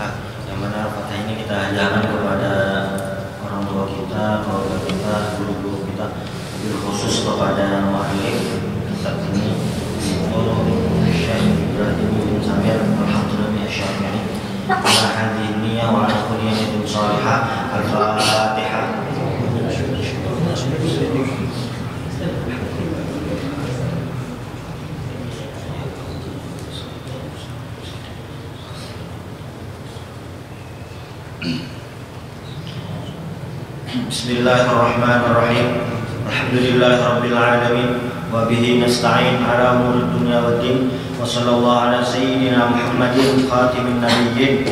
Al-Fatihah, yang mana Al-Fatihah ini kita hadiahkan kepada orang tua kita, keluarga kita, guru-guru kita, lebih khusus kepada muallif kitab ini yaitu Syekh Ibrahim bin Samir Al-Hamdulillah Asy-Syafi'i. Ala hadhihi niyyah wa ala kulli niyatin shalihah. Al-Fatihah. Bismillahirrahmanirrahim. Alhamdulillahirabbil alamin wa bihi nasta'in ala umuri dunya waddin wa sallallahu ala sayyidina Muhammadin khatimin nabiyyin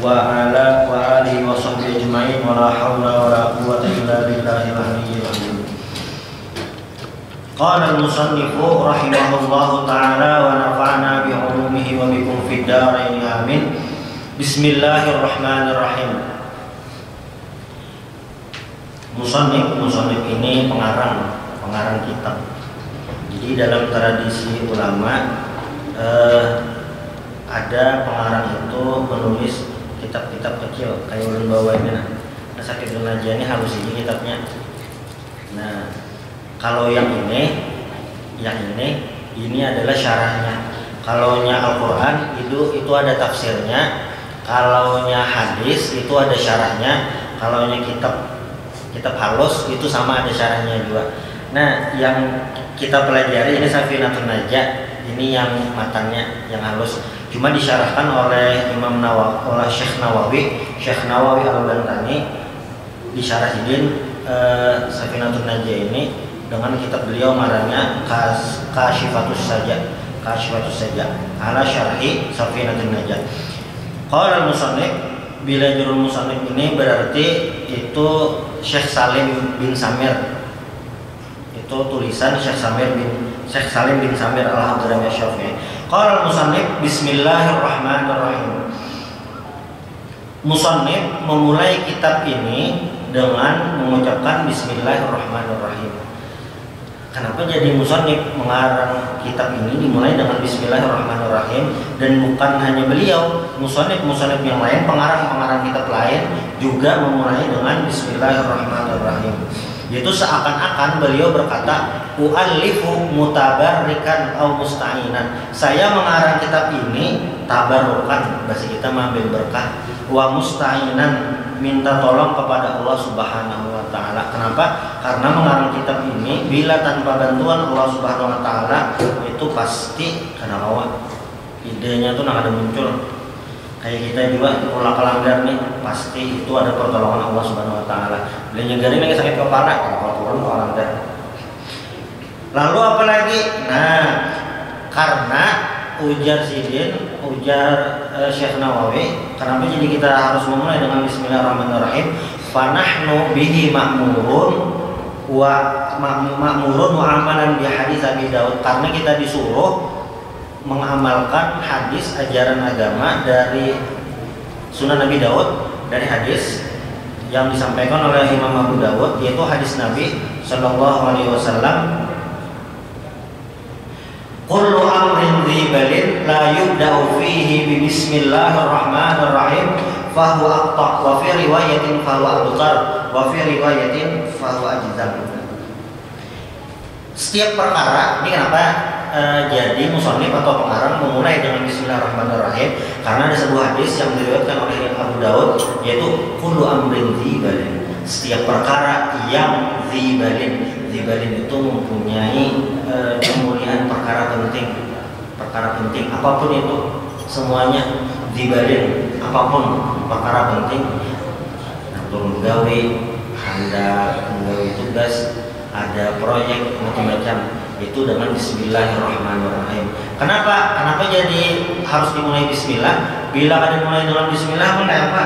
wa ala alihi wa sahbihi ajma'in wa la haula wa la quwwata illa billahil aliyyil azim. Qala al-musannifu rahimahullahu ta'ala wa nafa'ana bi 'ulumihi wa bikum fid dharain amin. Bismillahirrahmanirrahim. Musannif ini pengarang kitab. Jadi dalam tradisi ulama ada pengarang itu menulis kitab-kitab kecil kayak ulun bawa ini. Nah, sakit aja ini harus ini kitabnya. Nah, kalau yang ini adalah syarahnya. Kalaunya Al-Qur'an itu ada tafsirnya. Kalaunya hadis itu ada syarahnya. Kalaunya kitab halus itu sama ada syarahnya juga. Nah, yang kita pelajari ini Safinatun Najah, ini yang matanya yang halus. Cuma disyarahkan oleh Imam Nawawi, oleh Syekh Nawawi Al-Bantani, disyarahin Safinatun Najah ini dengan kitab beliau marahnya Kasyifatus Sajah ala syarhi Safinatun Najah. Qala al-musannif, bila jurul musannif ini berarti itu Syekh Salim bin Samir. Itu tulisan Syekh Salim bin Samir Al-Hamdulillah Asy-Syafi'i. Qala al-musannif bismillahirrahmanirrahim. Musannif memulai kitab ini dengan mengucapkan bismillahirrahmanirrahim. Kenapa jadi musannif mengarang kitab ini dimulai dengan bismillahirrahmanirrahim, dan bukan hanya beliau, musannif yang lain, pengarang kitab lain juga memulai dengan bismillahirrahmanirrahim. Yaitu seakan-akan beliau berkata, u'allifu mutabarrikan au musta'inan. Saya mengarang kitab ini tabarrukan, bahasa kita mengambil berkah, wa musta'inan, minta tolong kepada Allah Subhanahu wa taala. Kenapa? Karena mengarang kitab ini bila tanpa bantuan Allah Subhanahu wa taala itu pasti karena lawan. Idenya tuh ada muncul. Kayak kita juga pola kelanggar nih, pasti itu ada pertolongan Allah Subhanahu wa taala. Belinya garing lagi sakit kepala, kalau turun kelanggar. Lalu apa lagi? Nah, karena ujar Syekh Nawawi, kenapa jadi kita harus memulai dengan bismillahirrahmanirrahim? Fanahnu bihi ma'murun wa amalan bi hadis Abi Daud. Karena kita disuruh mengamalkan hadis ajaran agama dari Sunan Nabi Daud, dari hadis yang disampaikan oleh Imam Abu Dawud, yaitu hadis Nabi sallallahu alaihi wasallam, kullu amrin dhibalin la yubda'u fihi bi bismillahirrahmanirrahim fahuwa aqta' wa fi riwayatin fahuwa abtar wa fi riwayatin fahuwa ajdam. Setiap perkara ini kenapa jadi musannif atau pengarang memulai dengan bismillahirrahmanirrahim? Karena ada sebuah hadis yang diriwayatkan oleh Abu Daud, yaitu kullu amrin dhibalin, setiap perkara yang dhibalin itu mempunyai kemuliaan perkara penting apapun itu, semuanya dhibalin, apapun perkara penting, turun gawe, hendak menggawe tugas, ada proyek macam-macam, itu dengan bismillahirrahmanirrahim. Kenapa jadi harus dimulai bismillah? Bila ada mulai dengan bismillah, apa?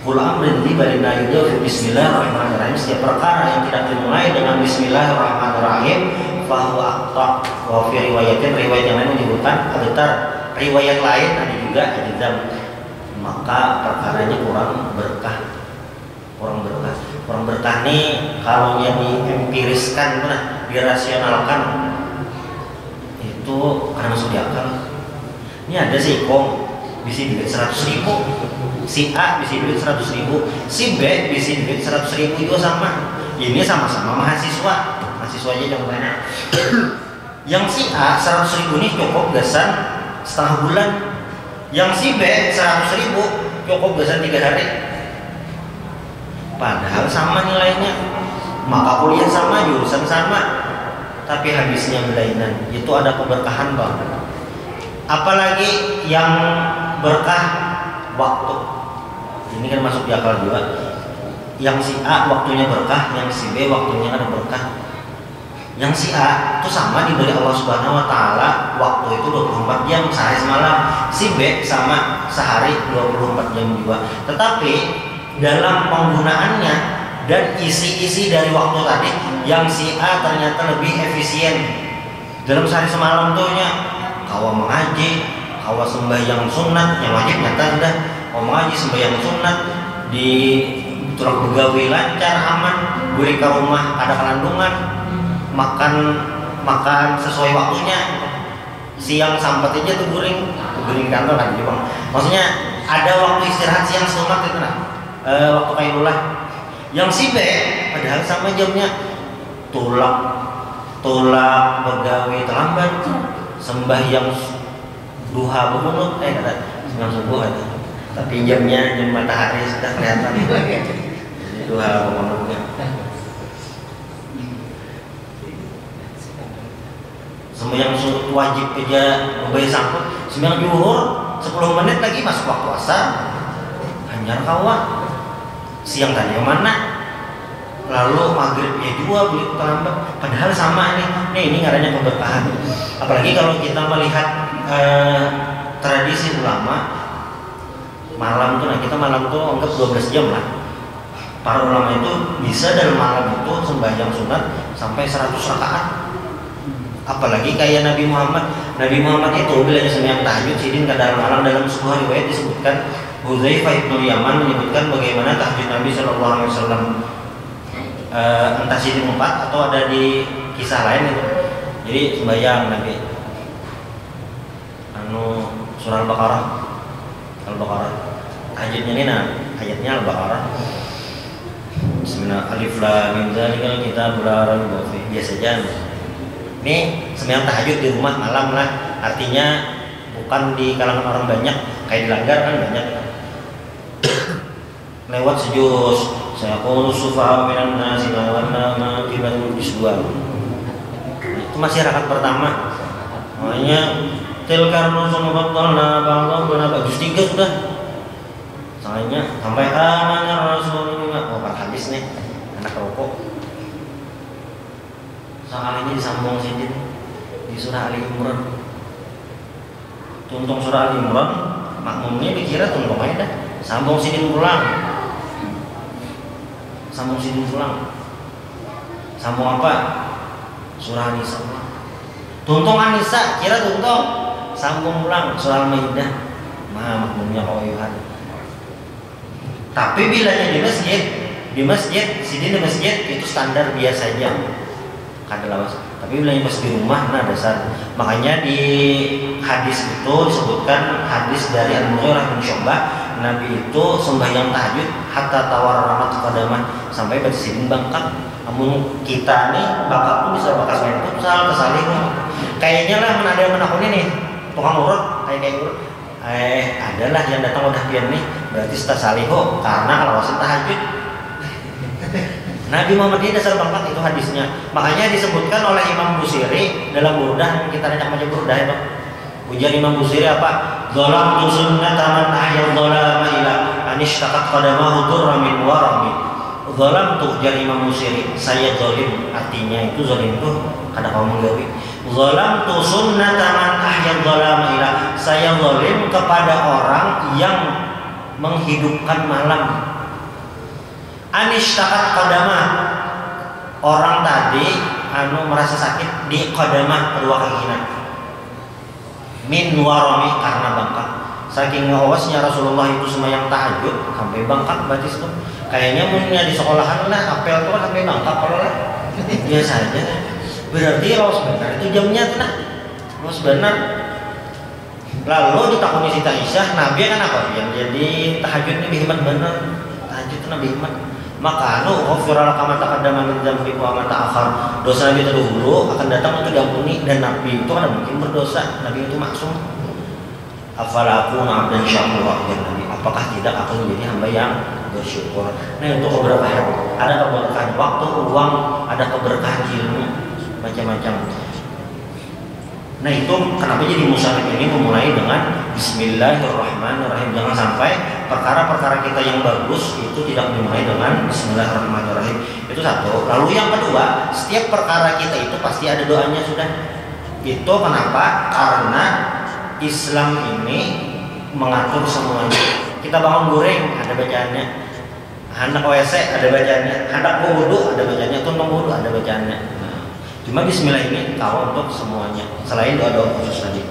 Qul amrin dhibalin la yubda'u bismillahirrahmanirrahim, setiap perkara yang tidak dimulai dengan bismillahirrahmanirrahim fahuwa aqta'. Wa fi riwayatin, riwayat yang lain menyebutkan abtar, riwayat lain ada juga ajdam, maka perkaranya kurang berkah. Kurang berkah nih kalau yang diempiriskan, dirasionalkan itu karena masuk di akal. Ini ada sih bisa duit 100.000, si A bisa duit 100.000, si B bisa duit 100.000 juga sama. Ini sama-sama mahasiswanya contohnya. Yang si A 100.000 ini cukup gasan setengah bulan, yang si B 100.000 cukup gasan 3 hari. Padahal sama nilainya, maka kuliah sama, jurusan sama, tapi habisnya berlainan. Itu ada keberkahan Bang. Apalagi yang berkah waktu. Ini kan masuk di akal juga. Yang si A waktunya berkah, yang si B waktunya ada berkah. Yang si A itu sama diberi Allah Subhanahu wa taala waktu itu 24 jam sehari semalam. Si B sama sehari 24 jam juga. Tetapi dalam penggunaannya dan isi-isi dari waktu tadi, yang si A ternyata lebih efisien. Dalam sehari semalam tuhnya kawa mengaji, kawa sembahyang sunat, yang wajib nyata sudah kawa mengaji sembahyang sunat, di turang begawi lancar aman, buri ke rumah ada kelandungan, makan sesuai waktunya. Siang sampai aja tuh guring kantor kan gitu Bang. Maksudnya ada waktu istirahat siang sunat itu nah. Waktu kailulah. Yang si B padahal sama jamnya tolak begawi terlambat, sembahyang duha bunut kata sembahyang subuh ada. Tapi jamnya jam matahari sudah kelihatan. Duha bunut. Sembahyang wajib aja membayar sangkut, sembahyang zuhur 10 menit lagi masuk waktu asar. Hanyar kawan. Siang tadi yang mana? Lalu maghribnya juga beli terlambat. Padahal sama nih ini ngarannya keberkahan. Apalagi kalau kita melihat tradisi ulama, malam tuh, nah kita malam tuh anggap 12 jam lah. Para ulama itu bisa dalam malam itu sembahyang sunat sampai 100 rakaat. Apalagi kayak Nabi Muhammad itu bila sembahyang tahajud sidin kadang malam. Dalam sebuah riwayat disebutkan Hudzaifah bin Yaman menyebutkan bagaimana tahajud Nabi Shallallahu Alaihi Wasallam, entah sidin 4 atau ada di kisah lain itu. Jadi sembahyang Nabi surah Al-Baqarah tahajudnya ini ayatnya Al-Baqarah. Bismillah alif lam mim zalikal kitabul la raiba fihi. Biasa aja. Ini sembahyang tahajud di rumah malam lah. Artinya bukan di kalangan orang banyak kayak dilanggar kan banyak. Lewat sejus saya qulu sufaha minan nasi ma wanna kibatul iswa. Itu masih rakaat pertama. Makanya tilkar rusul mufaddalna ba'dhum juz 3 sudah. Soalnya sampai amanah rasul kan habis nih anak rokok. Soalnya disambung sidin di surah Ali Imran. Tuntung surah Ali Imran, makmumnya dikira tuntung aja dah. Sambung sidin pulang. Sambung apa? Surah An-Nisa. Tuntung An-Nisa, kira tuntung. Sambung pulang surah Al-Maidah. Makmumnya kauyuhan. Tapi bilanya di masjid, sidin di masjid itu standar biasa aja. Kada lawas. Tapi bilanya pas di rumah dasar. Makanya di hadis itu disebutkan hadis dari Al-Mughirah bin Syu'bah, Nabi itu sembahyang tahajud hatta tawar rahmat qadaman, sampai baca sidin bangkak. Namun kita nih bangkak tuh bisa bakas main futsal, kesalih. Kayaknya lah ada yang menakuni nih tukang urut kayak urut. Adalah yang datang udah pian nih berarti stasaliho karena alawasan tahajud. Nabi Muhammad ini dasar bangkak itu hadisnya. Makanya disebutkan oleh Imam Busiri dalam Burdah, kita nanya aja Burdah itu. Ujar Imam Busiri apa? Zalamtu sunnata man ahya dzalama ila anishtaqat qadamahu durra min warami. Zalamtu, ujar Imam Busiri, saya zalim. Artinya itu zalim itu kada kau menggawi. Zalamtu sunnata man ahya dzalama ila, saya zalim kepada orang yang menghidupkan malam. Anishtaqat qadamah, orang tadi merasa sakit di qadamah kedua kakinya. Min warami, karena bangkak. Saking ngawasnya Rasulullah itu sembahyang tahajud sampai bangkak batis tuh. Kayaknya mungkin di sekolahan lah apel tuh sampai bangkak kalau lah. Biasa aja. Berarti rawas benar itu jamnya tuh nah. Rawas benar. Lalu ditakuni Siti Aisyah, Nabi kan apa yang jadi tahajud ini hebat bener, tahajud itu Nabi hebat. Maka ghufira laka ma taqaddama min dzambika wa ma ta'akhkhar. Dosa Nabi terdahulu akan datang untuk diampuni, dan Nabi itu kan mungkin berdosa, Nabi itu maksum. Afala akuna 'abdan syakura, ya Nabi, apakah tidak aku menjadi hamba yang bersyukur. Nah, untuk keberkahan, ada keberkahan waktu, uang, ada keberkahan ilmu, macam-macam. Nah, itu kenapa jadi musannif ini memulai dengan Bismillahirrahmanirrahim. Jangan sampai perkara-perkara kita yang bagus itu tidak dimulai dengan Bismillahirrahmanirrahim. Itu satu. Lalu yang kedua, setiap perkara kita itu pasti ada doanya sudah. Itu kenapa? Karena Islam ini mengatur semuanya. Kita bangun goreng ada bacaannya, hendak WC ada bacaannya, hendak wudu ada bacaannya, tuntung wudu ada bacaannya. Cuma Bismillah ini tahu untuk semuanya, selain doa-doa khusus tadi.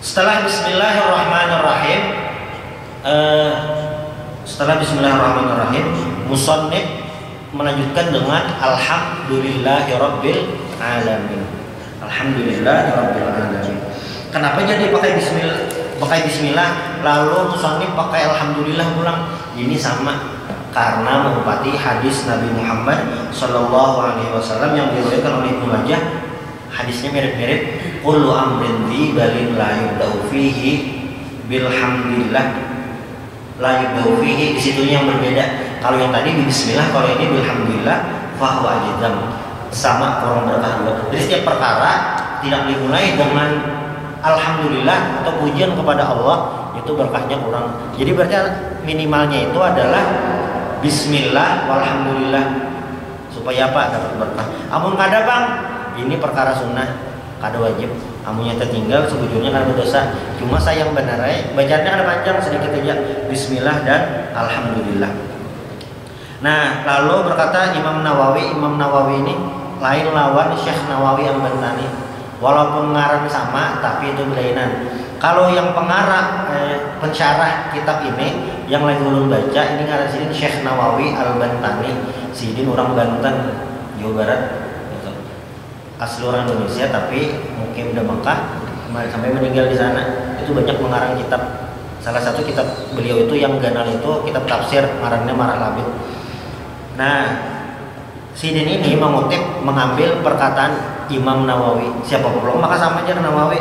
Setelah Bismillahirrahmanirrahim, musannif melanjutkan dengan Alhamdulillahirabbil alamin. Alhamdulillahirabbil alamin. Kenapa jadi pakai Bismillah lalu musannif pakai Alhamdulillah pulang? Ini sama karena menempati hadis Nabi Muhammad Shallallahu Alaihi Wasallam yang diriwayatkan oleh Ibnu Majah. Hadisnya mirip-mirip. Kullu amrin dzibalin la yubda'u fihi bilhamdillah, la yubda'u fihi, di situnya yang berbeda. Kalau yang tadi Bismillah, kalau ini bilhamdillah, fahuwa ajdam. Sama, kurang berkah juga. Jadi setiap perkara tidak dimulai dengan Alhamdulillah atau pujian kepada Allah, itu berkahnya kurang. Jadi berarti minimalnya itu adalah Bismillah walhamdulillah, supaya apa? Dapat berkah. Amun kada bang, ini perkara sunnah, kada wajib. Amunnya tertinggal sebujurnya kada berdosa. Cuma sayang benar bacanya ada panjang sedikit aja. Bismillah dan alhamdulillah. Nah, lalu berkata Imam Nawawi ini lain lawan Syekh Nawawi Al-Bantani. Walaupun ngaran sama, tapi itu berlainan. Kalau yang pengarang pensyarah kitab ini yang lagi ulun baca, ini ngaran sidin Syekh Nawawi Al-Bantani. Sidin orang Banten, Jawa Barat gitu. Asli orang Indonesia tapi mungkin udah Mekah sampai meninggal di sana. Itu banyak mengarang kitab. Salah satu kitab beliau itu yang ganal itu kitab tafsir, ngarannya Marah Labid. Nah, sidin ini mengambil perkataan Imam Nawawi. Siapa belum maka sama aja Nawawi.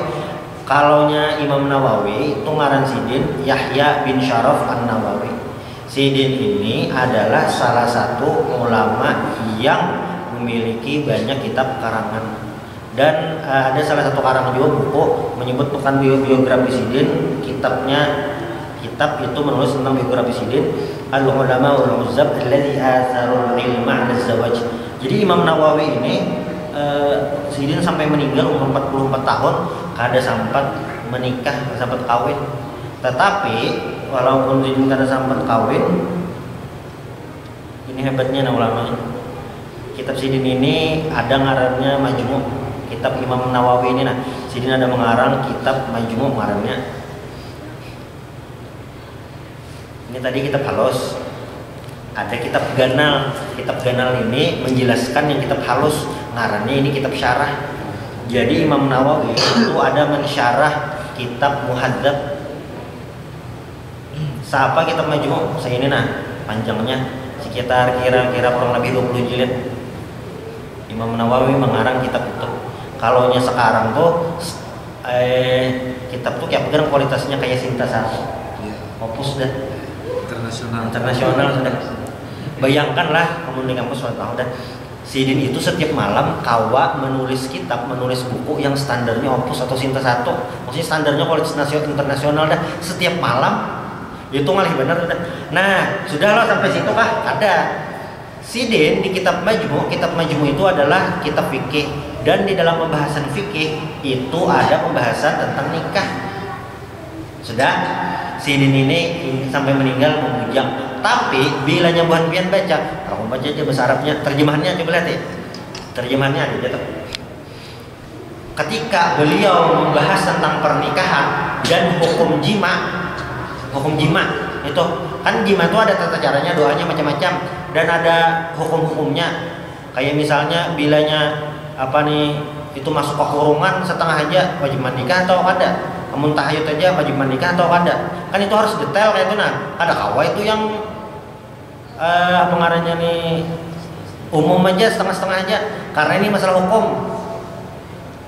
Kalaunya Imam Nawawi itu ngaran sidin Yahya bin Syaraf An-Nawawi. Sidin ini adalah salah satu ulama yang memiliki banyak kitab karangan. Dan ada salah satu karangan juga buku menyebutkan biografi sidin. Kitab itu menulis tentang biografi sidin, Al-Ulama wal-Uzzab alladhi atharul ilma 'ala az-zawaj. Jadi Imam Nawawi ini sidin sampai meninggal umur 44 tahun kada sempat menikah, sempat kawin. Tetapi walaupun sidin kada sempat kawin, ini hebatnya ulama. Kitab sidin ini ada ngarannya Majmu'. Kitab Imam Nawawi ini sidin ada mengarang kitab Majmu' ngarannya. Ini tadi kitab halus, ada kitab ganal. Kitab ganal ini menjelaskan yang kitab halus, ngarannya ini kitab syarah. Jadi Imam Nawawi itu ada mensyarah kitab Muhadzab. Siapa kitab Majmu'? Saya ini panjangnya sekitar kira-kira kurang lebih 20 jilid. Imam Nawawi mengarang kitab itu. Kalaunya sekarang tuh kitab tuh kayak bener kualitasnya kayak Sinta Sari. Opus dah. Internasional sudah. Bayangkanlah kamu di kampus tahun dan sidin itu setiap malam kawa menulis kitab, menulis buku yang standarnya Opus atau Sinta 1. Maksudnya standarnya kualitas internasional dah. Setiap malam itu ngalih bener udah. Nah, sudahlah sampai situ kah? Ada. Sidin di kitab Majmu'. Kitab Majmu' itu adalah kitab fikih, dan di dalam pembahasan fikih itu ada pembahasan tentang nikah. Sudah. Sidin ini sampai meninggal memujang. Tapi bila nyabuhan pian baca, kamu baca aja bahasa Arabnya, terjemahannya coba lihat ya. Terjemahannya ada jatuh. Ketika beliau membahas tentang pernikahan dan hukum jima itu kan jima itu ada tata caranya, doanya macam-macam dan ada hukum-hukumnya. Kayak misalnya bilanya itu masuk ke kurungan setengah aja wajib mandikah atau ada, amun tahayud aja wajib mandikah atau ada, kan itu harus detail kayak itu. Nah ada kawa itu yang apa ngarannya nih umum aja, setengah-setengah aja, karena ini masalah hukum.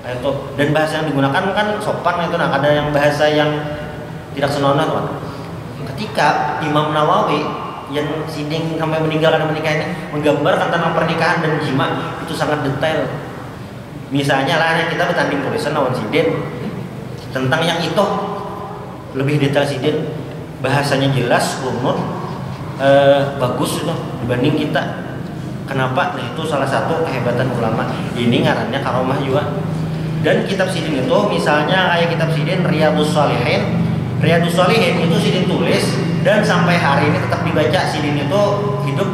Nah, itu dan bahasa yang digunakan kan sopan itu. Nah ada yang bahasa yang tidak senonoh kan. Ketika Imam Nawawi yang siding sampai meninggal karena menikah ini menggambarkan tentang pernikahan dan jima itu sangat detail. Misalnya lah kita bertanding tulisan lawan sidin tentang yang itu lebih detail sidin, bahasanya jelas, runut, bagus itu dibanding kita. Kenapa? Nah itu salah satu kehebatan ulama. Ini ngarannya karomah juga. Dan kitab sidin itu misalnya kayak kitab sidin Riyadhus Shalihin. Riyadhus Shalihin itu sidin tulis dan sampai hari ini tetap dibaca. Sidin itu hidup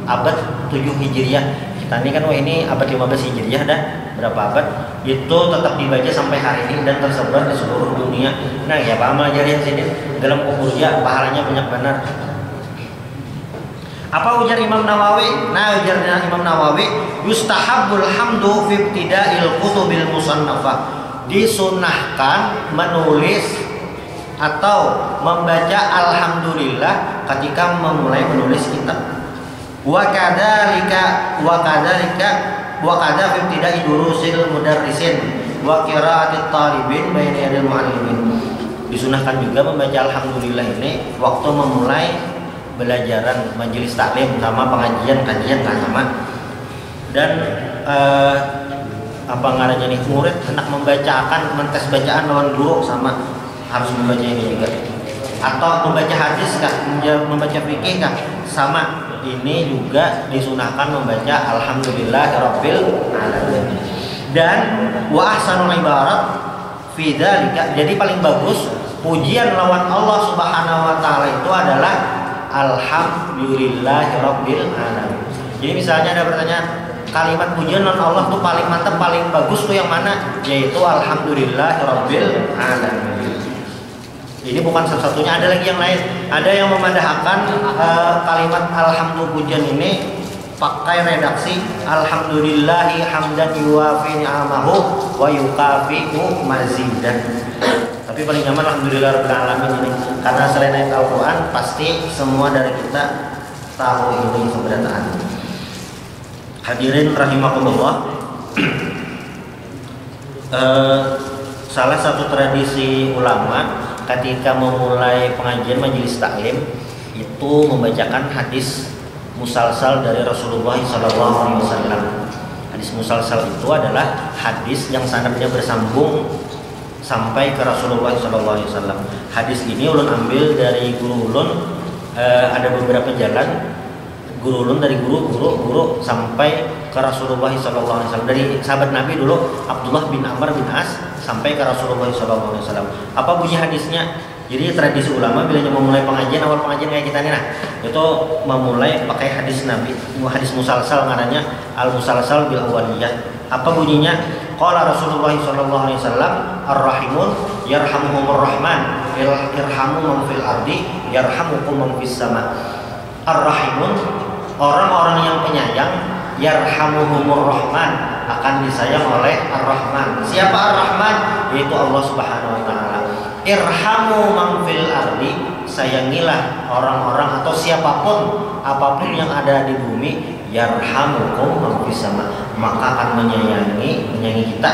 abad 7 Hijriah. Kita ini kan ini abad 15 Hijriah dah, berapa abad, itu tetap dibaca sampai hari ini dan tersebar di seluruh dunia. Nah ya Pak Amal jariah sidin dalam kuburnya pahalanya banyak benar. Apa ujar Imam Nawawi? Nah ujarnya Imam Nawawi, yustahabbul hamdu fi ibtida'il kutubil musannafah. Disunahkan menulis atau membaca alhamdulillah ketika memulai menulis kitab. Wa kadzalika fi ibtida'i durusil mudarrisin wa qira'atit talibin baina yadil muallimin. Disunahkan juga membaca alhamdulillah ini waktu memulai belajaran majelis taklim sama pengajian kajian kan sama. Dan apa ngarannya nih murid hendak membacakan mentes bacaan lawan guru sama harus membaca ini juga. Atau membaca hadis kah, membaca fikih kah sama. Ini juga disunahkan membaca alhamdulillahirabbil alamin. Dan wa ahsanul ibarat fi dzalika, jadi paling bagus pujian lawan Allah Subhanahu wa taala itu adalah alhamdulillahirabbil alamin. Jadi misalnya ada pertanyaan, kalimat pujian lawan Allah tuh paling mantap, paling bagus tuh yang mana? Yaitu alhamdulillahirabbil alamin. Ini bukan satu-satunya, ada lagi yang lain. Ada yang memandahkan kalimat alhamdulillah pujian ini pakai redaksi alhamdulillahi hamdan yuwafi ni'amahu wa yukafi'u mazidan. Tapi paling nyaman alhamdulillah rabbil alamin ini, karena selain ayat Al-Qur'an pasti semua dari kita tahu ini keberadaan. Hadirin rahimakumullah. Salah satu tradisi ulama ketika memulai pengajian majelis taklim itu membacakan hadis musalsal dari Rasulullah SAW. Hadis musalsal itu adalah hadis yang sanadnya bersambung sampai ke Rasulullah SAW. Hadis ini ulun ambil dari guru ulun, ada beberapa jalan guru ulun dari guru sampai ke Rasulullah SAW. Dari sahabat Nabi dulu Abdullah bin Amr bin As sampai ke Rasulullah SAW. Apa bunyi hadisnya? Jadi tradisi ulama bila memulai pengajian, awal pengajian kayak kita nih, nah itu memulai pakai hadis Nabi, hadis musalsal ngarannya al musalsal bil awaliyah. Apa bunyinya? Qala Rasulullah SAW, ar-rahimun yarhamuhumur rahman, irhamu man fil ardi yarhamukum man fis sama. Ar-rahimun, orang-orang yang penyayang, yarhamuhumur rahman, akan disayang oleh Ar-Rahman. Siapa Ar-Rahman? Yaitu Allah Subhanahu wa taala. Irhamu man fil ardi, sayangilah orang-orang atau siapapun apapun yang ada di bumi, yarhamukum man fis sama, maka akan menyayangi kita.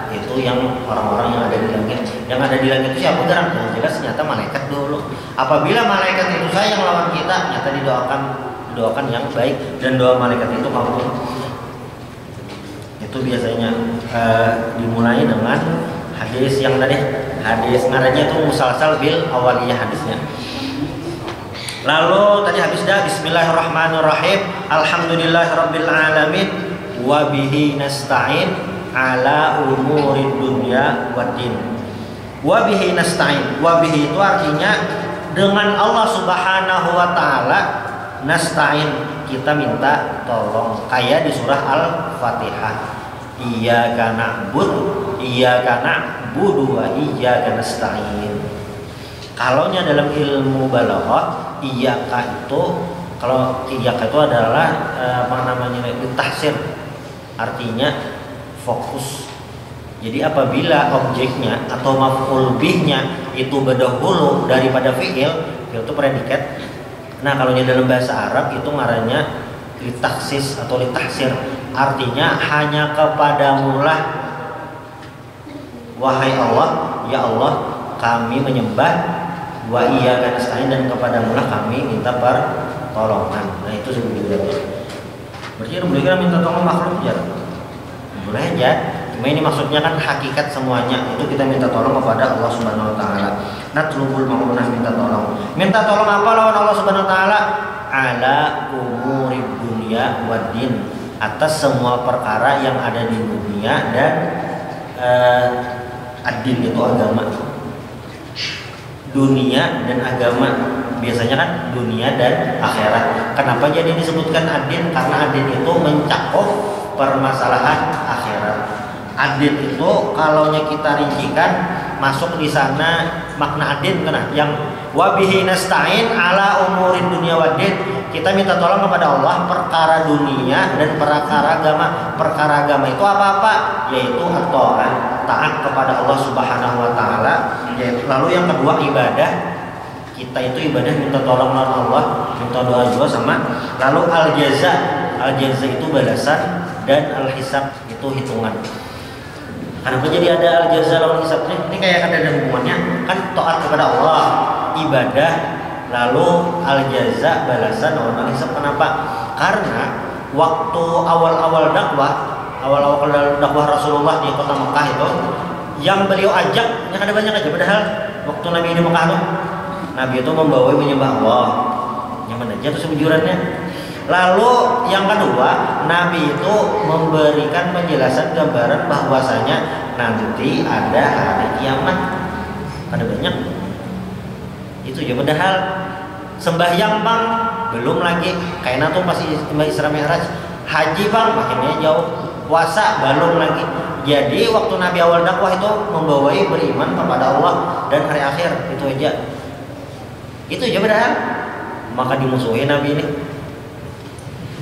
Itu yang orang-orang yang ada di langit. Yang ada di langit itu siapa? Garang? Yang jelas ternyata malaikat dulu. Apabila malaikat itu sayang lawan kita, nyata didoakan yang baik dan doa malaikat itu kabul. Itu biasanya dimulai dengan hadis yang tadi, hadis ngarannya itu musalsal bil awaliyah hadisnya. Lalu tadi habis dah bismillahirrahmanirrahim, alhamdulillahirabbil alamin wa bihi nasta'in ala umurid dunya waddin. Wa bihi nasta'in, wa bihi itu artinya dengan Allah Subhanahu wa taala, nasta'in kita minta tolong, kayak di surah Al-Fatihah. Iyyaka na'budu wa iyyaka nasta'in. Kalau dalam ilmu balaghah, iyyaka itu, kalau iyyaka itu adalah apa namanya, ditahsir, artinya fokus Jadi apabila objeknya atau maf'ul bihnya itu berdahulu daripada fi'il itu predikat. Nah, kalau dalam bahasa Arab itu ngarannya litaksis atau litahsir. Artinya hanya kepadamulah wahai Allah, ya Allah, kami menyembah, wa iyyaka nasta'in, dan kepadamulah kami minta pertolongan. Nah, itu sebetulnya. Berarti boleh minta tolong makhluk ya? Boleh aja. Cuma ini maksudnya kan hakikat semuanya itu kita minta tolong kepada Allah Subhanahu wa taala. Natlubul ma'unah, minta tolong. Minta tolong apa lawan Allah Subhanahu wa taala? Ala umuri dunya waddin, atas semua perkara yang ada di dunia dan ad-din itu agama. Dunia dan agama. Biasanya kan dunia dan akhirat. Kenapa jadi disebutkan ad-din? Karena ad-din itu mencakup permasalahan akhirat. Ad-din itu kalau kita rincikan masuk di sana makna ad-din kena yang wabihi nasta'in ala umurin dunia waddin. Kita minta tolong kepada Allah perkara dunia dan perkara agama. Perkara agama itu apa-apa? Yaitu at-ta'ah, taat kepada Allah Subhanahu wa taala. Lalu yang kedua ibadah. Kita itu ibadah minta tolong kepada Allah, minta doa juga sama. Lalu al-jaza. Al-jaza itu balasan, dan al-hisab itu hitungan. Kenapa jadi ada al-jaza lawan hisab? Ini kayak ada hubungannya kan, taat kepada Allah, ibadah, lalu al-jaza balasan lawan al-hisab. Kenapa? Karena waktu awal-awal dakwah Rasulullah di kota Mekah itu, yang beliau ajak yang ada banyak aja. Padahal waktu Nabi di Mekah tuh, Nabi itu membawa menyembah Allah, yang mana aja tuh sebujurannya. Lalu yang kedua, Nabi itu memberikan penjelasan gambaran bahwasanya nanti ada hari kiamat. Ada banyak. Itu ya, padahal sembahyang bang belum lagi, kayaknya tuh masih Isra Mi'raj. Haji bang makinnya jauh, puasa belum lagi. Jadi waktu Nabi awal dakwah itu membawai beriman kepada Allah dan hari akhir, itu aja. Itu aja padahal. Maka dimusuhi Nabi ini.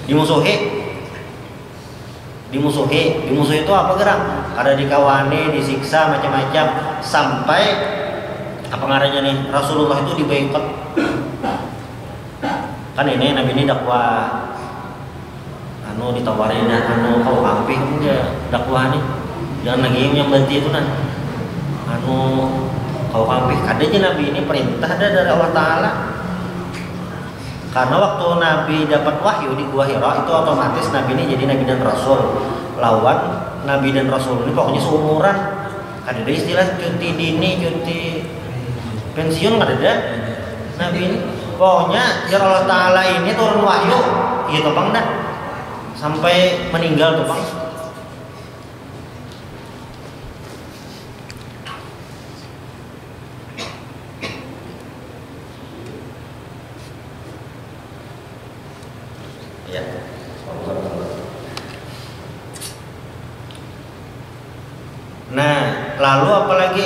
Dimusuhi itu apa gerak? Ada dikawani, disiksa macam-macam, sampai apa ngarannya nih, Rasulullah itu diboikot. Kan ini Nabi ini dakwah ditawarin kau kampih dia dakwah nih, jangan lagi yang bantu itu nah kau kampih. Adanya Nabi ini perintah dari Allah Ta'ala. Karena waktu Nabi dapat wahyu di Gua Hira itu otomatis Nabi ini jadi Nabi dan Rasul. Lawan Nabi dan Rasul ini pokoknya seumuran. Ada istilah cuti dini, cuti pensiun, ada Nabi ini. Pokoknya ya Allah Ta'ala ini turun wahyu gitu bang dah, sampai meninggal tuh bang. Ya. Nah, lalu apalagi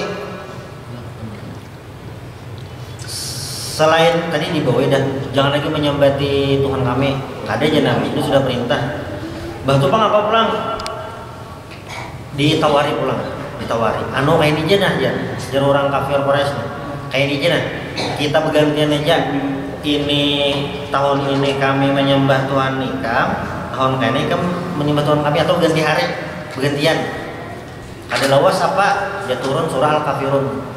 selain tadi dibawa dah, jangan lagi menyembati Tuhan kami. Ada aja Nabi itu sudah perintah. Bah Tupang apa pulang? Ditawari pulang, ditawari. Kayak ini aja nah ya, jangan orang kafir Quraisy. Kayak ini aja nah. Kita bergantian aja. Ini tahun ini kami menyembah Tuhan Ikam, tahun ini kamu menyembah Tuhan kami, atau ganti hari bergantian. Ada lawas apa? Ya turun surah Al-Kafirun.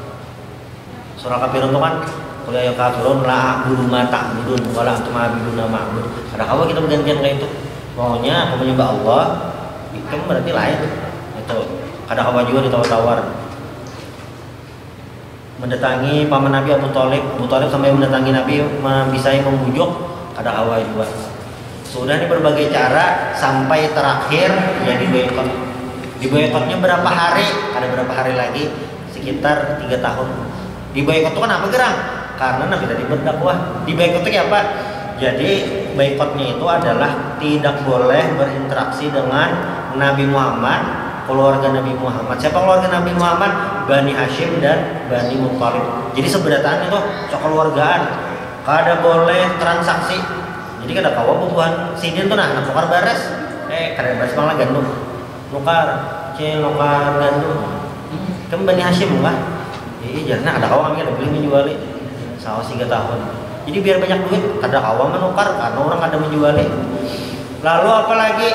Surah Al-Kafirun itu kan qul ya kafirun la a'budu ma ta'budun wa la antum a'buduna ma'bud. Ada kalau kita bergantian kayak itu. Pokoknya aku menyembah Allah, Ikam berarti lain. Itu. Ada kawan juga ditawar-tawar. Mendatangi paman Nabi Abu Thalib sampai mendatangi Nabi bisa membujuk, ada hawa juga. Sudah di berbagai cara sampai terakhir ya diboikot. Diboikotnya berapa hari? Ada berapa hari lagi? Sekitar 3 tahun. Diboikot itu kan apa gerang? Karena Nabi tadi berdakwah. Diboikot itu apa? Jadi boikotnya itu adalah tidak boleh berinteraksi dengan Nabi Muhammad, keluarga Nabi Muhammad. Siapa keluarga Nabi Muhammad? Bani Hashim dan Bani Muttalib. Jadi seberataan itu kekeluargaan. Kada boleh transaksi. Jadi kada kawa bubuhan sidin tuh nah nukar bares. Kada bares malah gandum. Nukar. lokar gandum. Kan Bani Hashim kah? Jarna ada kawam yang ada beli menjual sawas 3 tahun. Jadi biar banyak duit, ada kawam menukar karena orang ada menjual. Lalu apalagi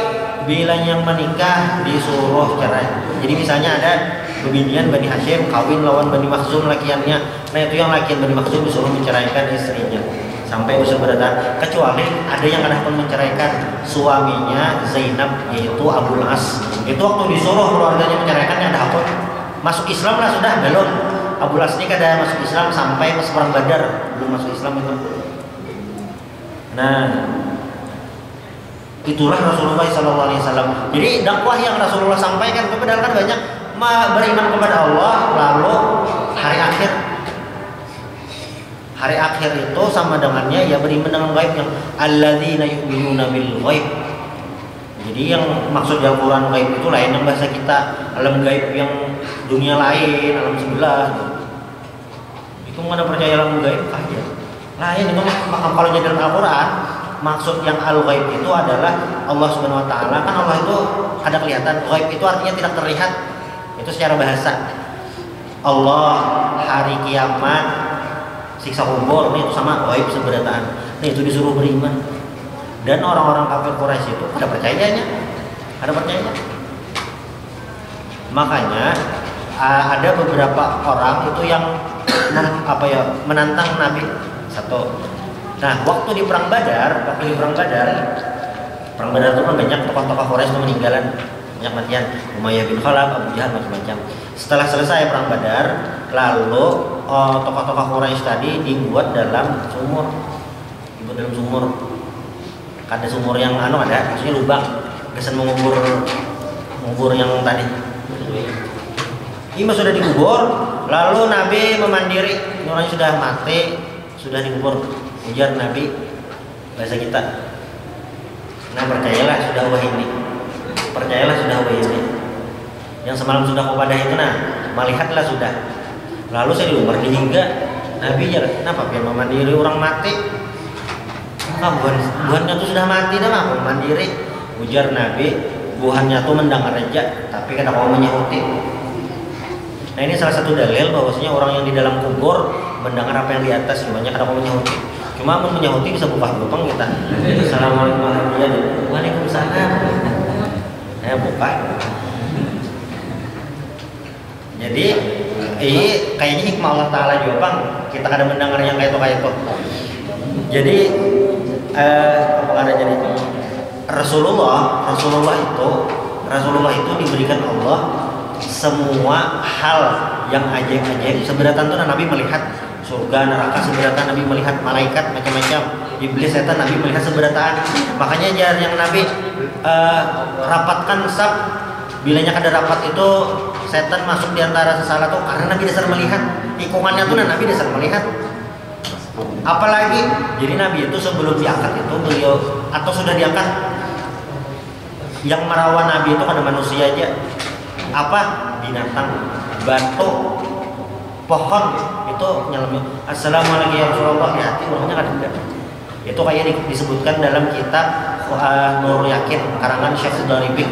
bila yang menikah disuruh cerai. Jadi misalnya ada bebinian Bani Hashim kawin lawan Bani Makhzum lakiannya. Nah itu yang lakian Bani Makhzum disuruh menceraikan istrinya sampai usia berada. Kecuali ada yang ada pun menceraikan suaminya Zainab yaitu Abul As. Itu waktu disuruh keluarganya menceraikan yang ada hakun masuk Islam lah sudah belum. Abul As ini kada masuk Islam sampai pas perang Badar belum masuk Islam itu. Nah itulah Rasulullah SAW. Jadi dakwah yang Rasulullah sampaikan kepada kan banyak beriman kepada Allah lalu hari akhir itu sama dengannya ya beriman dengan gaib yang alladzina yu'minuna bil ghaib. Jadi yang maksud Al-Quran gaib itu lain yang bahasa kita alam gaib yang dunia lain alam sebelah itu nggak ada percaya alam gaib aja lain itu kalau jadi dalam Al-Quran maksud yang al-ghaib itu adalah Allah Subhanahu Wa Taala. Kan Allah itu ada kelihatan, ghaib itu artinya tidak terlihat, itu secara bahasa. Allah, hari kiamat, siksa kubur ini itu sama ghaib seberataan. Nah itu disuruh beriman. Dan orang-orang kafir Quraisy itu ada percayanya. Makanya ada beberapa orang itu yang menantang Nabi. Satu. Nah, waktu di perang Badar itu kan banyak tokoh-tokoh Quraisy itu meninggalan, banyak matian, Umayyah bin Khalaf, Abu Jahal macam-macam. Setelah selesai perang Badar, lalu tokoh-tokoh Quraisy tadi dibuat dalam sumur. Ada sumur yang ada, maksudnya lubang, kesan mengubur yang tadi. Ini sudah dikubur, lalu Nabi memandiri, orangnya sudah mati, sudah dikubur. Ujar Nabi bahasa kita. Nah percayalah sudah wahai ini. Yang semalam sudah kepada itu melihatlah sudah. Lalu saya di umur hingga Nabi ya kenapa biar memandiri orang mati? Buhannya tuh sudah mati dah mau mandiri. Ujar Nabi buhannya tuh mendengar aja tapi kada mau menyahuti. Nah ini salah satu dalil bahwasanya orang yang di dalam kubur mendengar apa yang di atas, semuanya kada mau menyahuti. Cuma mau menyahuti bisa buka lubang kita. Assalamualaikum warahmatullahi wabarakatuh. Waalaikumsalam. Buka. Jadi kayaknya hikmah Allah Taala juga bang. Kita kadang mendengar yang kayak itu. Jadi apa ada jadi Rasulullah itu diberikan Allah semua hal yang ajaib. Seberatan tuh Nabi melihat surga, neraka seberatan, Nabi melihat malaikat macam-macam, iblis, setan, Nabi melihat seberatan. Makanya jar yang Nabi rapatkan sab, bilanya kada rapat itu setan masuk di antara sesalah tuh karena Nabi dasar melihat. Ikungannya tuh Nabi dasar melihat. Apalagi jadi Nabi itu sebelum diangkat itu beliau atau sudah diangkat yang merawat Nabi itu kada manusia aja. Apa? Binatang, batu, pohon itu nyelamnya. Assalamualaikum ya Rasulullah, ya hati orangnya kan tidak. Itu kayak disebutkan dalam kitab Nur Yakin karangan Syekh Sudaribik.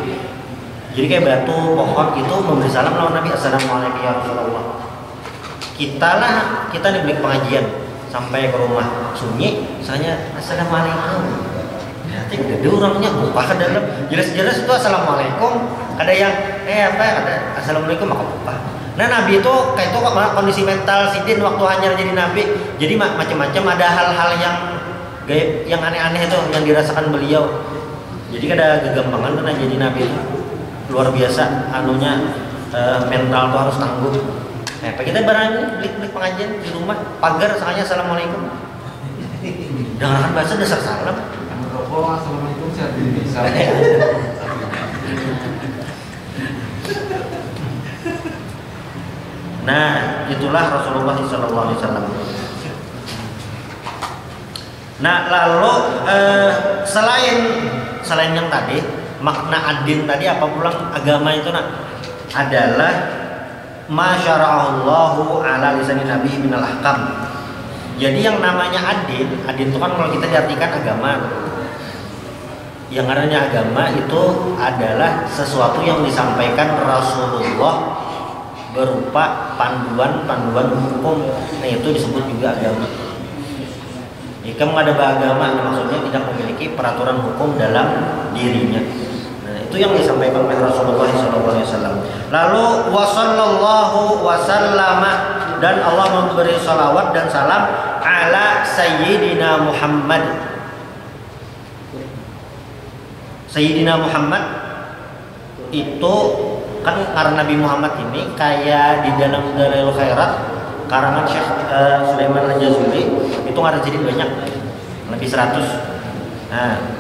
Jadi kayak batu, pohon itu memberi salam lawan Nabi. Assalamualaikum ya Rasulullah. Kita nih beli pengajian sampai ke rumah sunyi, misalnya assalamualaikum. Hati gede orangnya buka ke dalam. Jelas-jelas itu assalamualaikum. Ada yang ada assalamualaikum maka buka. Nah Nabi itu kayak itu kondisi mental sidin waktu hanya jadi Nabi. Jadi macam-macam ada hal-hal yang gaib, yang aneh-aneh itu yang dirasakan beliau. Jadi ada kegampangan karena jadi Nabi itu luar biasa mental tuh harus tangguh. Pak kita barang beli pengajian di rumah pagar sangatnya assalamualaikum. Dengarkan bahasa dasar salam. Assalamualaikum saya bisa. Nah, itulah Rasulullah SAW. Nah, lalu selain yang tadi makna adin tadi apa pulang agama itu adalah ma syara'allahu ala lisanin nabi minal ahkam. Jadi yang namanya adin itu kan kalau kita diartikan agama. Yang namanya agama itu adalah sesuatu yang disampaikan Rasulullah berupa panduan-panduan hukum. Nah itu disebut juga agama. Jika menghadap agama, maksudnya tidak memiliki peraturan hukum dalam dirinya. Nah itu yang disampaikan oleh Rasulullah SAW. Lalu wasallallahu wasallama, dan Allah memberi salawat dan salam ala Sayyidina Muhammad. Sayyidina Muhammad itu kan karena Nabi Muhammad ini kayak di dalam Dalailul Khairat karangan Syekh Sulaiman Al-Jazuli itu ada jadi banyak, lebih 100. Nah,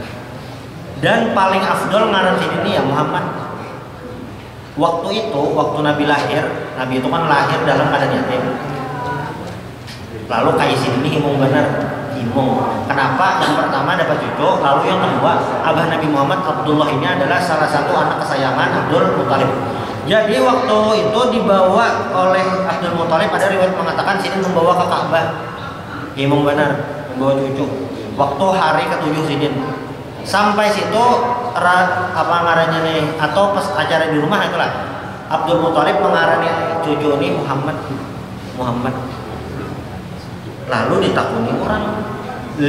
dan paling afdol ngaran ini ya Muhammad. Waktu itu, waktu Nabi lahir, Nabi itu kan lahir dalam keadaan yatim. Lalu kayak sini himung benar, himung. Kenapa? Yang pertama dapat cucu, lalu yang kedua, abah Nabi Muhammad Abdullah ini adalah salah satu anak kesayangan Abdul Muthalib. Jadi waktu itu dibawa oleh Abdul Muthalib, ada riwayat mengatakan sini membawa ke Ka'bah. Himung benar, membawa cucu. Waktu hari ke-7 Sidin. Sampai situ apa ngarannya nih, atau pas acara di rumah itulah Abdul Muthalib mengarani cucu ini Muhammad. Lalu ditakuni orang 5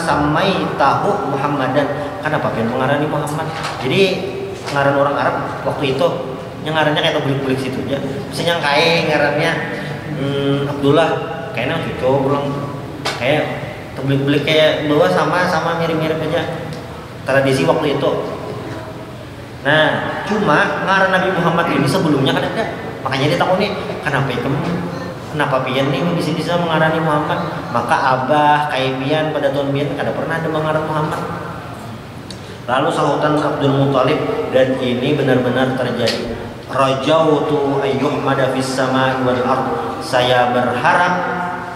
samai tahu Muhammadan, kenapa pengen mengarani Muhammad? Jadi ngaran orang Arab waktu itu yang ngarannya kayak bulik-bulik situ aja. Misalnya yang kayak ngarannya Abdullah, kayaknya cucu ulang kayak bulik-bulik kayak bawa sama mirip-mirip aja tradisi waktu itu. Nah, cuma ngaran Nabi Muhammad ini sebelumnya kan ada, makanya ditakuni kenapa pian nih di sini saya mengarani Muhammad? Maka abah kaibian pada tahun pian kada pernah ada mengarang Muhammad. Lalu sahutan Abdul Muthalib, dan ini benar-benar terjadi. Rajautu ayyuhmada fis sama'i wal ard. Saya berharap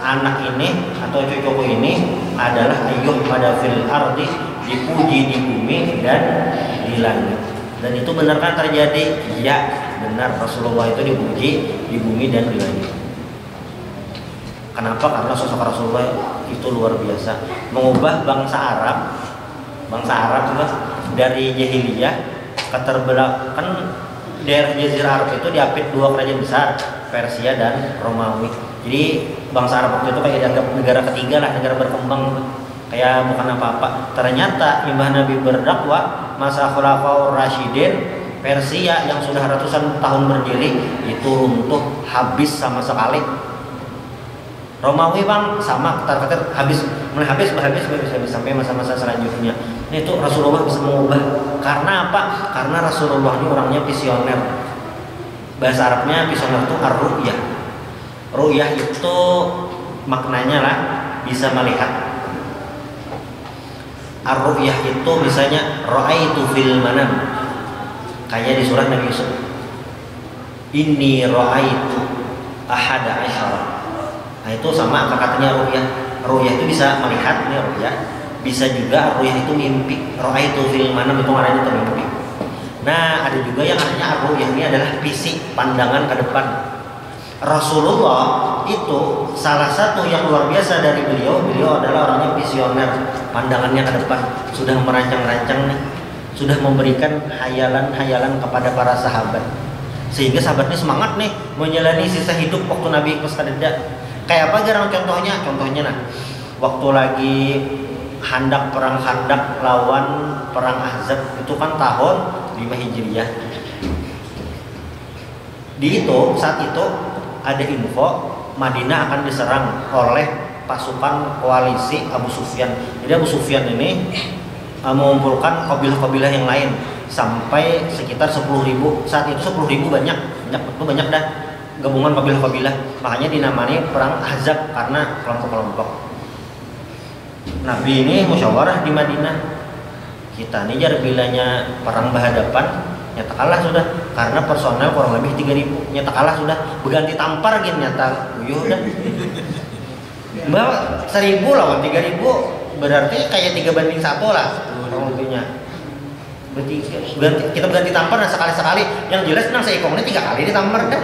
anak ini atau cucuku ini adalah ayyuhmada fil ardi, dipuji di bumi dan di langit. Dan itu benar kan terjadi? Ya, benar, Rasulullah itu dipuji di bumi dan di langit. Kenapa? Karena sosok Rasulullah itu luar biasa, mengubah bangsa Arab juga dari jahiliyah keterbelak. Kan daerah Jazirah Arab itu diapit 2 kerajaan besar, Persia dan Romawi. Jadi bangsa Arab waktu itu kayak dianggap negara ketiga lah, negara berkembang, kayak bukan apa-apa. Ternyata imbah Nabi berdakwah masa Khulafaur Rasyidin, Persia yang sudah ratusan tahun berdiri itu runtuh habis sama sekali. Romawi bang sama ketar-ketar habis sampai masa-masa selanjutnya. Ini tuh Rasulullah bisa mengubah. Karena apa? Karena Rasulullah ini orangnya visioner. Bahasa Arabnya visioner itu ar-ru'yah. Ru'yah itu maknanya lah bisa melihat. Ar-ru'yah itu misalnya ra'aitu fil manam. Kayak di surah Nabi Yusuf. Inni ra'aitu ahada asyara. Nah itu sama katanya ru'yah. Ru'yah itu bisa melihat, ini ru'yah. Bisa juga ru'yah itu mimpi. Ra'aitu fil manam itu artinya itu mimpi. Nah ada juga yang artinya ru'yah ini adalah visi, pandangan ke depan. Rasulullah itu salah satu yang luar biasa dari beliau adalah orangnya visioner, pandangannya ke depan. Sudah merancang-rancang nih, sudah memberikan hayalan-hayalan kepada para sahabat. Sehingga sahabatnya semangat nih menjalani sisa hidup waktu Nabi Mustadada. Kayak apa jarang contohnya nah waktu lagi perang Khandak lawan perang Ahzab itu kan tahun 5 Hijriah. Saat itu ada info Madinah akan diserang oleh pasukan koalisi Abu Sufyan. Jadi Abu Sufyan ini mengumpulkan kabilah-kabilah yang lain sampai sekitar 10.000. Saat itu 10.000 banyak dah gabungan kabilah-kabilah, makanya dinamai perang Ahzab karena kelompok-kelompok. Nabi ini musyawarah di Madinah. Kita nih jar bilanya perang berhadapan, nyata kalah sudah karena personel kurang lebih 3.000. Nyata kalah sudah, berganti tampar gini nyata uyuh udah. Mbak 1.000 lawan 3.000 berarti kayak 3-1 lah kurang lebihnya. Berarti kita berganti tampar nah sekali-sekali, yang jelas nang seikongnya 3 kali ditampar kan.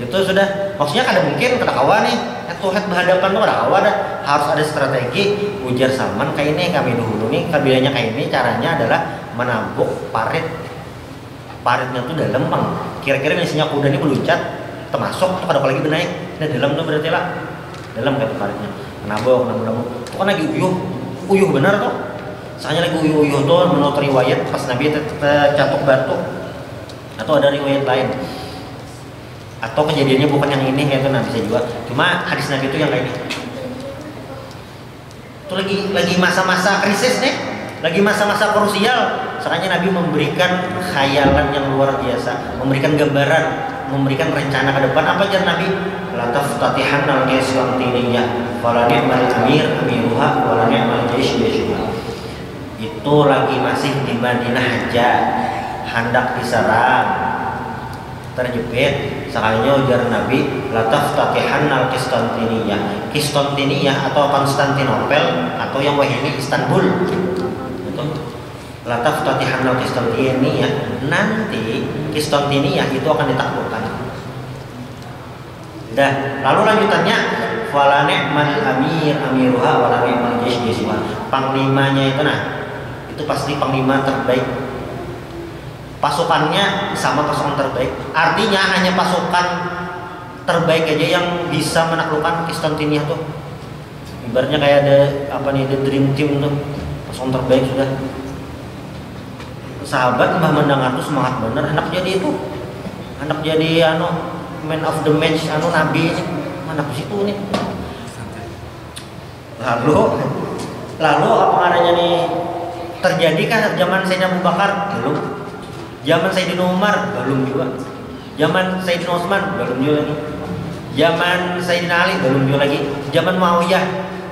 Itu sudah Maksudnya kada mungkin kada kawa nih head to head berhadapan tuh kada kawa dah. Harus ada strategi. Ujar Salman kayak ini kami dulu nih kabilanya kayak ini caranya adalah menabuk parit. Paritnya tuh dalam bang. Kira-kira misalnya kuda ini meluncat termasuk tuh kada lagi benaik. Nah dalam tuh berarti lah dalam kayak paritnya. Menabuk. Tuh kan lagi uyuh benar tuh. Soalnya lagi uyuh tuh menurut riwayat pas Nabi tercatuk batu. Atau ada riwayat lain. Atau kejadiannya bukan yang ini kayak itu nah bisa juga. Cuma hadis Nabi itu yang kayak ini. Itu lagi masa-masa krisis nih, lagi masa-masa krusial. Soalnya Nabi memberikan khayalan yang luar biasa, memberikan gambaran, memberikan rencana ke depan. Apa aja Nabi? La taftatihan al-Qislantiniyah, wala ni'mal amir amiruha, wala ni'mal jaish jaishuha. Itu lagi masih di Madinah aja, hendak diserang. Terjepit sekalinya ujar Nabi la taftatihan al-Qislantiniyah. Qislantiniyah atau Konstantinopel atau yang wahini Istanbul itu la taftatihan al-Qislantiniyah. Nanti Qislantiniyah itu akan ditaklukkan. Dah, lalu lanjutannya wala ni'mal amir amiruha wala ni'mal jaish jaishuha. Panglimanya itu itu pasti panglima terbaik. Pasukannya sama pasukan terbaik. Artinya hanya pasukan terbaik aja yang bisa menaklukkan Konstantinia tuh. Ibaratnya kayak ada apa nih, the dream team tuh. Pasukan terbaik sudah. Sahabat Mbah mendengar tuh semangat bener, hendak jadi itu. Hendak jadi man of the match nabi ini. Mana ke situ nih. Lalu apa namanya nih? Terjadikah zaman Sayyidina Abu Bakar? Belum. Zaman Sayyidina Umar belum juga. Zaman Sayyidina Utsman belum juga lagi. Zaman Sayyidina Ali belum juga lagi. Zaman Muawiyah.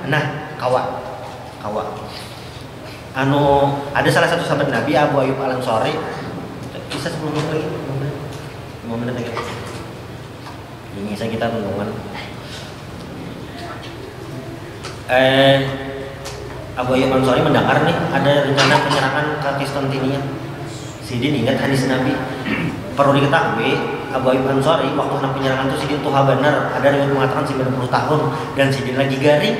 Nah, kawa. Ada salah satu sahabat Nabi Abu Ayyub Al-Ansari. Bisa 10 menit lagi. 5 menit lagi. Ini saya kita tungguan. Abu Ayyub Al-Ansari mendengar nih ada rencana penyerangan ke Konstantinia. Sidin ingat hadis Nabi. Perlu diketahui Abu Ayyub Ansari waktu hendak penyerangan itu Sidin tuha benar. Ada yang mengatakan 90 tahun dan Sidin lagi garing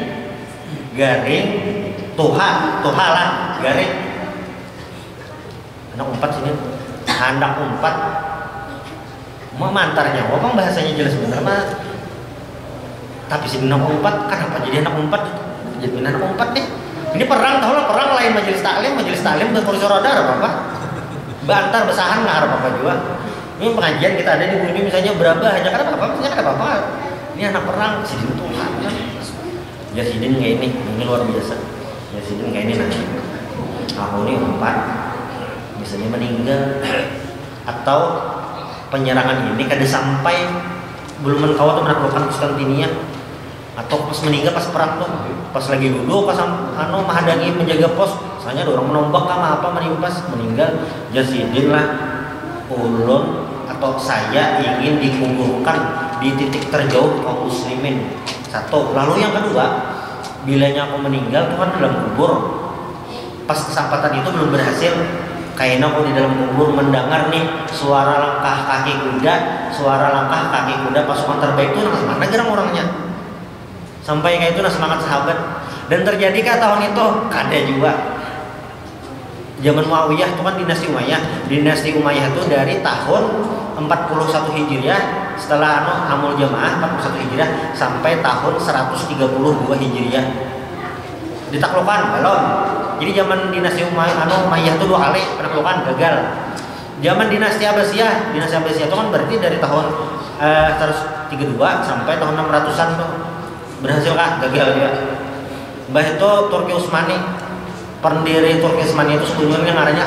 tuha lah garing. Anak 4 Sidin. Anak 4 mau mantarnya. Wabang bahasanya jelas benar mah. Tapi Sidin anak 4 kenapa jadi anak 4? Jadi anak 4 nih. Ini perang tahu lah, perang lain majelis taklim dan kursi roda apa? Bantar besahan nggak harap apa juga. Ini pengajian kita ada di bumi misalnya berapa aja kan apa-apa. Ini anak perang Sidin Tuhan kan. Ya Sidin kayak ini luar biasa. Ya Sidin kayak ini nanti. Aku ini 4 misalnya meninggal atau penyerangan ini kada sampai belum menkawat menaklukkan Konstantinia atau pas meninggal pas perang tuh pas lagi duduk pas menghadangi menjaga pos misalnya ada orang menombak apa menimpas meninggal Jasidin lah ulun atau saya ingin dikuburkan di titik terjauh kaum muslimin. Satu. Lalu yang kedua, bilanya aku meninggal tuh kan dalam kubur, pas kesempatan itu belum berhasil kayaknya aku di dalam kubur mendengar nih suara langkah kaki kuda pasukan terbaik itu mana gerang orangnya sampai kayak itu semangat sahabat. Dan terjadikah tahun itu? Kada juga. Zaman Muawiyah itu kan dinasti Umayyah itu dari tahun 41 Hijriah setelah Amul Jamaah 41 Hijriah sampai tahun 132 Hijriah ditaklukkan belum. Jadi zaman dinasti Umayyah itu 2 kali penaklukan gagal. Zaman dinasti Abbasiyah itu kan berarti dari tahun 132 sampai tahun 600-an tuh berhasil kan? Gagal juga. Mbah itu Turki Utsmani, pendiri Turki Utsmani itu sebenarnya ngaranya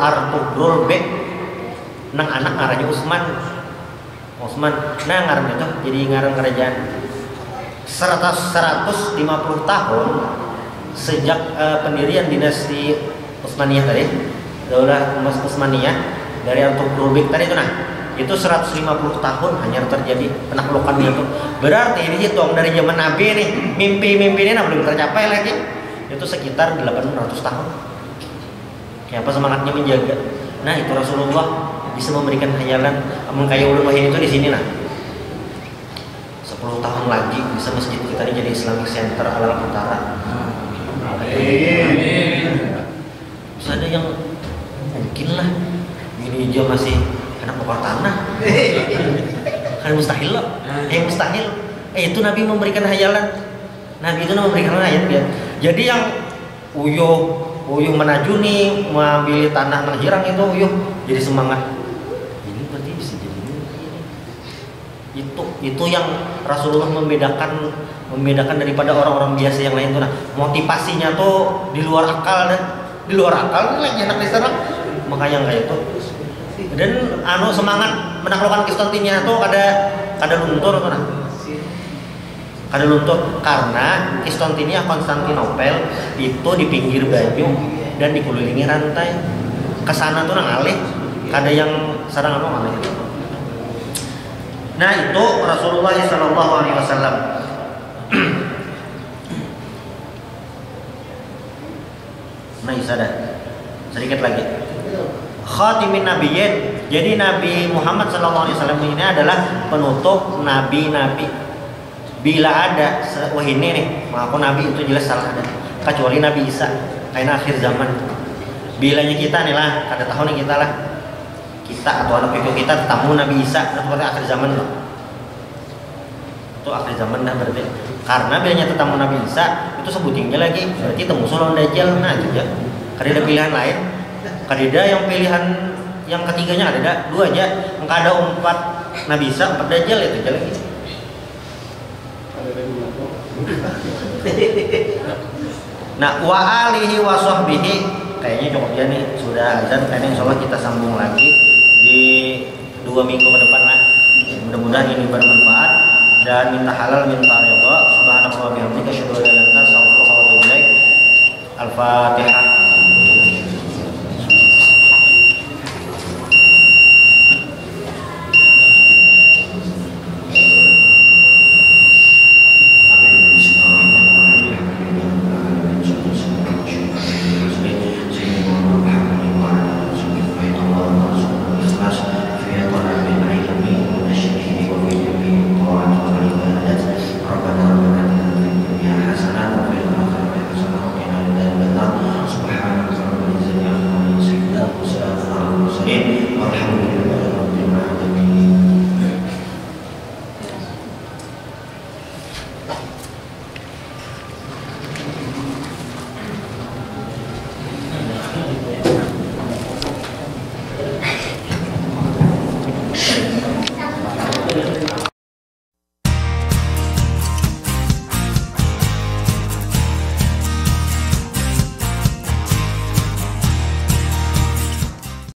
Artugrul Bek, nang anak ngaranya Utsman. Nah ngaran itu jadi ngaran kerajaan 150 tahun sejak pendirian dinasti Utsmaniyah tadi, Daulah Utsmaniyah dari Artugrul Bek tadi itu 150 tahun hanya terjadi penaklukannya itu. Berarti dihitung dari zaman Nabi nih, mimpi-mimpinya belum tercapai lagi. Itu sekitar 800 tahun. Kayak apa semangatnya menjaga. Nah, itu Rasulullah bisa memberikan khayalan. Amun kayak ulun wahid itu di sini nah. 10 tahun lagi bisa masjid kita ini jadi Islamic Center ala utara. Bisa ada yang mungkin lah ini dia masih anak bokor tanah. Kan mustahil loh. Mustahil. Itu Nabi memberikan hayalan. Nabi itu memberikan hayalan dia. Jadi yang uyuh menajuni mengambil tanah menghirang itu uyuh jadi semangat. Ini berarti bisa jadi itu yang Rasulullah membedakan daripada orang-orang biasa yang lain tuh. Nah, motivasinya tuh di luar akal ini lagi enak diserang. Makanya kayak itu. Dan semangat menaklukkan Konstantinia tuh kada luntur tuh nah. Kada luntur karena Konstantinopel itu di pinggir banyu dan dikelilingi rantai. Kesana tuh ngalih, kada yang sarang ngalih. Nah itu Rasulullah SAW. Nah bisa dah sedikit lagi. Khatimin Nabiyyin. Jadi Nabi Muhammad SAW ini adalah penutup nabi-nabi. Bila ada wah ini nih, maka Nabi itu jelas salah ada. Kecuali Nabi Isa, karena akhir zaman. Bilanya kita nih lah, kada tahu nih kita lah. Kita atau anak cucu kita tetamu Nabi Isa, itu akhir zaman loh. Itu akhir zaman dah berarti. Karena bilanya tetamu Nabi Isa, itu sebutingnya lagi berarti temu lawan Dajjal. Nah itu aja. Kada ada pilihan lain. Kada ada yang pilihan yang ketiganya ada 2 aja. Engkau ada 4 Nabi Isa, 4 Dajjal itu aja lagi. Nah wa alihi wa sahbihi kayaknya cukup ya nih, sudah azan. Kayaknya insyaallah kita sambung lagi di 2 minggu ke depan lah. Mudah-mudahan ini bermanfaat dan minta halal minta ridha. Subhanallah wa bihamdika asyhadu an la ilaha illa anta astaghfiruka wa atubu ilaik. Al-Fatihah. Alhamdulillah.